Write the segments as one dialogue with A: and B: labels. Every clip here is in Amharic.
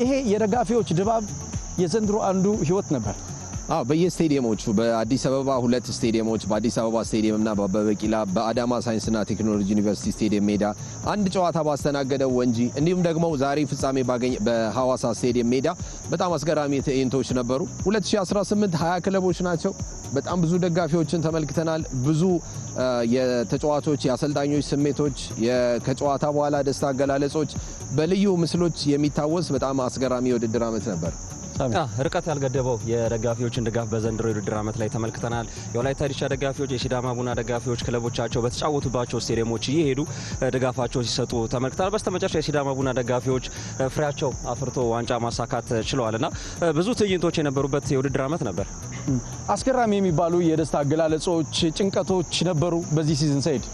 A: ይሄ የደጋፊዎች ድባብ የዘንድሮ አንዱ ህይወት ነበር።
B: በየስቴዲየሞቹ በአዲስ አበባ ሁለት ስቴዲየሞች በአዲስ አበባ ስቴዲየምና በአበበ ቢቂላ በአዳማ ሳይንስና ቴክኖሎጂ ዩኒቨርሲቲ ስቴዲየም ሜዳ አንድ ጨዋታ ባስተናገደው ወንጂ እንዲሁም ደግሞ ዛሬ ፍጻሜ ባገኘ በሐዋሳ ስቴዲየም ሜዳ በጣም አስገራሚ ትዕይንቶች ነበሩ። 2018 20 ክለቦች ናቸው። በጣም ብዙ ደጋፊዎችን ተመልክተናል። ብዙ የተጫዋቾች የአሰልጣኞች ስሜቶች ከጨዋታ በኋላ ደስታ አገላለጾች በልዩ ምስሎች የሚታወስ በጣም አስገራሚ የውድድር ዓመት ነበር።
C: ርቀት ያልገደበው የደጋፊዎችን ድጋፍ በዘንድሮ የውድድር ዓመት ላይ ተመልክተናል። የወላይታ ዲቻ ደጋፊዎች፣ የሲዳማ ቡና ደጋፊዎች ክለቦቻቸው በተጫወቱባቸው ስቴዲየሞች እየሄዱ ድጋፋቸው ሲሰጡ ተመልክተናል። በስተመጨረሻ የሲዳማ ቡና ደጋፊዎች ፍሬያቸው አፍርቶ ዋንጫ ማሳካት ችለዋልና ብዙ ትዕይንቶች የነበሩበት የውድድር ዓመት ነበር።
A: አስገራሚ የሚባሉ የደስታ አገላለጾች፣ ጭንቀቶች ነበሩ በዚህ ሲዝን ሰይድ።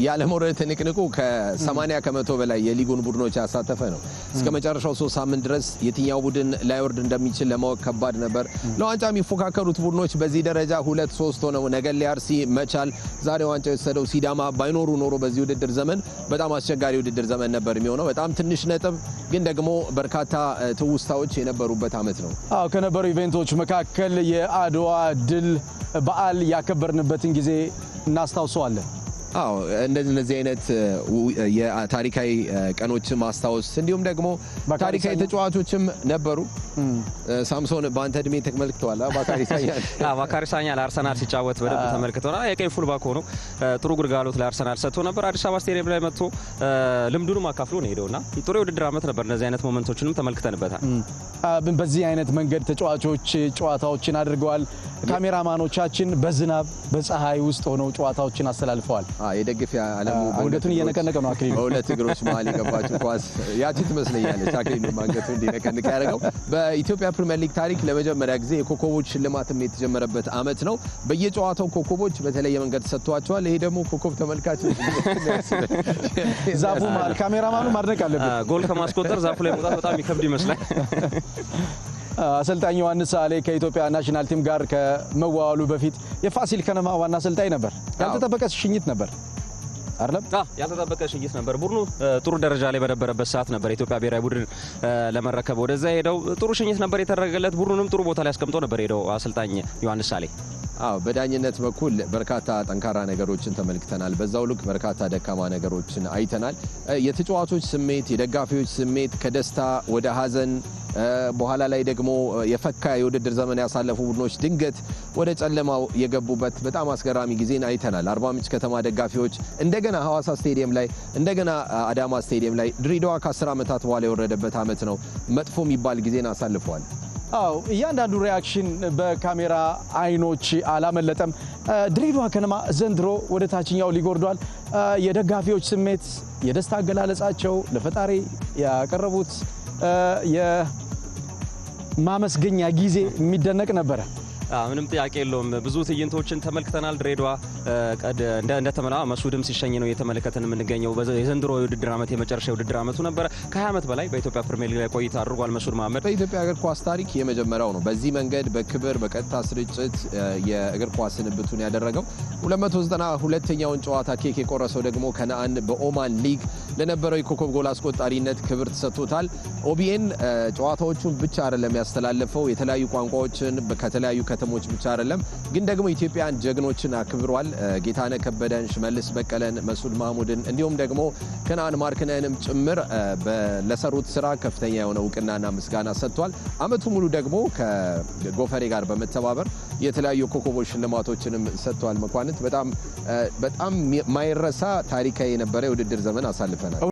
B: ያለመውረድ ትንቅንቁ ከ80 ከመቶ በላይ የሊጉን ቡድኖች ያሳተፈ ነው። እስከ መጨረሻው 3 ሳምንት ድረስ የትኛው ቡድን ላይወርድ እንደሚችል ለማወቅ ከባድ ነበር። ለዋንጫ የሚፎካከሩት ቡድኖች በዚህ ደረጃ 2-3 ሆነው ነገሌ አርሲ፣ መቻል፣ ዛሬ ዋንጫ የወሰደው ሲዳማ ባይኖሩ ኖሮ በዚህ ውድድር ዘመን በጣም አስቸጋሪ ውድድር ዘመን ነበር የሚሆነው። በጣም ትንሽ ነጥብ ግን ደግሞ በርካታ ትውስታዎች የነበሩበት ዓመት ነው።
A: ከነበሩ ኢቨንቶች መካከል የአድዋ ድል በዓል ያከበርንበትን ጊዜ እናስታውሰዋለን።
B: እንደዚህ አይነት የታሪካዊ ቀኖችን ማስታወስ እንዲሁም ደግሞ ታሪካዊ ተጫዋቾችም ነበሩ። ሳምሶን በአንተ እድሜ ተመልክተዋል።
C: ባካሪ ሳኛ ለአርሰናል ሲጫወት በደንብ ተመልክተናል። የቀኝ ፉልባክ ሆኖ ጥሩ ግልጋሎት ለአርሰናል ሰጥቶ ነበር። አዲስ አበባ ስቴዲየም ላይ መጥቶ ልምዱንም አካፍሎ ነው ሄደውና ጥሩ የውድድር ዓመት ነበር። እነዚህ አይነት ሞመንቶችንም ተመልክተንበታል።
A: በዚህ አይነት መንገድ ተጫዋቾች ጨዋታዎችን አድርገዋል። ካሜራማኖቻችን በዝናብ በፀሐይ ውስጥ ሆነው ጨዋታዎችን አስተላልፈዋል።
B: የደግፊያ ዓለሙ
A: አንገቱን እየነቀነቀ ነው። አክሊሉ
B: በሁለት እግሮች መሀል የገባችው ኳስ ያቺ ትመስለኛለች። አክሊሉ አንገቱን እንዲነቀንቅ ያደረገው በኢትዮጵያ ፕሪሚየር ሊግ ታሪክ ለመጀመሪያ ጊዜ የኮከቦች ሽልማትም የተጀመረበት ዓመት ነው። በየጨዋታው ኮከቦች በተለየ መንገድ ተሰጥቷቸዋል። ይሄ ደግሞ ኮከብ ተመልካቾች
A: ዛፉ መሀል ካሜራማኑ ማድነቅ አለበት።
C: ጎል ከማስቆጠር ዛፉ ላይ መውጣት በጣም ይከብድ ይመስላል።
A: አሰልጣኝ ዮሐንስ ሳሌ ከኢትዮጵያ ናሽናል ቲም ጋር ከመዋዋሉ በፊት የፋሲል ከነማ ዋና አሰልጣኝ ነበር። ያልተጠበቀ ሽኝት ነበር አይደለም?
C: ያልተጠበቀ ሽኝት ነበር። ቡድኑ ጥሩ ደረጃ ላይ በነበረበት ሰዓት ነበር የኢትዮጵያ ብሔራዊ ቡድን ለመረከብ ወደዛ ሄደው ጥሩ ሽኝት ነበር የተደረገለት። ቡድኑንም ጥሩ ቦታ ላይ አስቀምጦ ነበር ሄደው አሰልጣኝ ዮሐንስ ሳሌ።
B: በዳኝነት በኩል በርካታ ጠንካራ ነገሮችን ተመልክተናል። በዛው ልክ በርካታ ደካማ ነገሮችን አይተናል። የተጫዋቾች ስሜት፣ የደጋፊዎች ስሜት ከደስታ ወደ ሀዘን በኋላ ላይ ደግሞ የፈካ የውድድር ዘመን ያሳለፉ ቡድኖች ድንገት ወደ ጨለማው የገቡበት በጣም አስገራሚ ጊዜን አይተናል። አርባ ምንጭ ከተማ ደጋፊዎች እንደገና ሐዋሳ ስቴዲየም ላይ እንደገና አዳማ ስቴዲየም ላይ ድሬዳዋ ከ10 ዓመታት በኋላ የወረደበት ዓመት ነው። መጥፎ የሚባል ጊዜን አሳልፈዋል።
A: እያንዳንዱ ሪያክሽን በካሜራ አይኖች አላመለጠም። ድሬዳዋ ከነማ ዘንድሮ ወደ ታችኛው ሊግ ወርዷል። የደጋፊዎች ስሜት፣ የደስታ አገላለጻቸው፣ ለፈጣሪ ያቀረቡት የማመስገኛ ጊዜ የሚደነቅ ነበረ።
C: ምንም ጥያቄ የለውም። ብዙ ትዕይንቶችን ተመልክተናል። ድሬዳዋ እንደተመላ መስዑድም ሲሸኝ ነው እየተመለከተን የምንገኘው። የዘንድሮ የውድድር ዓመት የመጨረሻ የውድድር ዓመቱ ነበረ። ከ20 ዓመት በላይ በኢትዮጵያ ፕሪሚየር ሊግ ላይ ቆይታ አድርጓል መስዑድ መሐመድ።
B: በኢትዮጵያ እግር ኳስ ታሪክ የመጀመሪያው ነው በዚህ መንገድ በክብር በቀጥታ ስርጭት የእግር ኳስ ስንብቱን ያደረገው። 292ኛውን ጨዋታ ኬክ የቆረሰው ደግሞ ከነአን በኦማን ሊግ ለነበረው የኮከብ ጎል አስቆጣሪነት ክብር ተሰጥቶታል። ኦቢኤን ጨዋታዎቹን ብቻ አይደለም ያስተላለፈው፣ የተለያዩ ቋንቋዎችን ከተለያዩ ከተሞች ብቻ አይደለም ግን ደግሞ ኢትዮጵያን ጀግኖችን አክብሯል። ጌታነህ ከበደን፣ ሽመልስ በቀለን፣ መስዑድ ማህሙድን እንዲሁም ደግሞ ከነአን ማርክነንም ጭምር ለሰሩት ስራ ከፍተኛ የሆነ እውቅናና ምስጋና ሰጥቷል። አመቱ ሙሉ ደግሞ ከጎፈሬ ጋር በመተባበር የተለያዩ ኮከቦች ሽልማቶችንም ሰጥቷል። መኳንንት በጣም ማይረሳ ታሪካዊ የነበረ የውድድር ዘመን አሳልፈናል።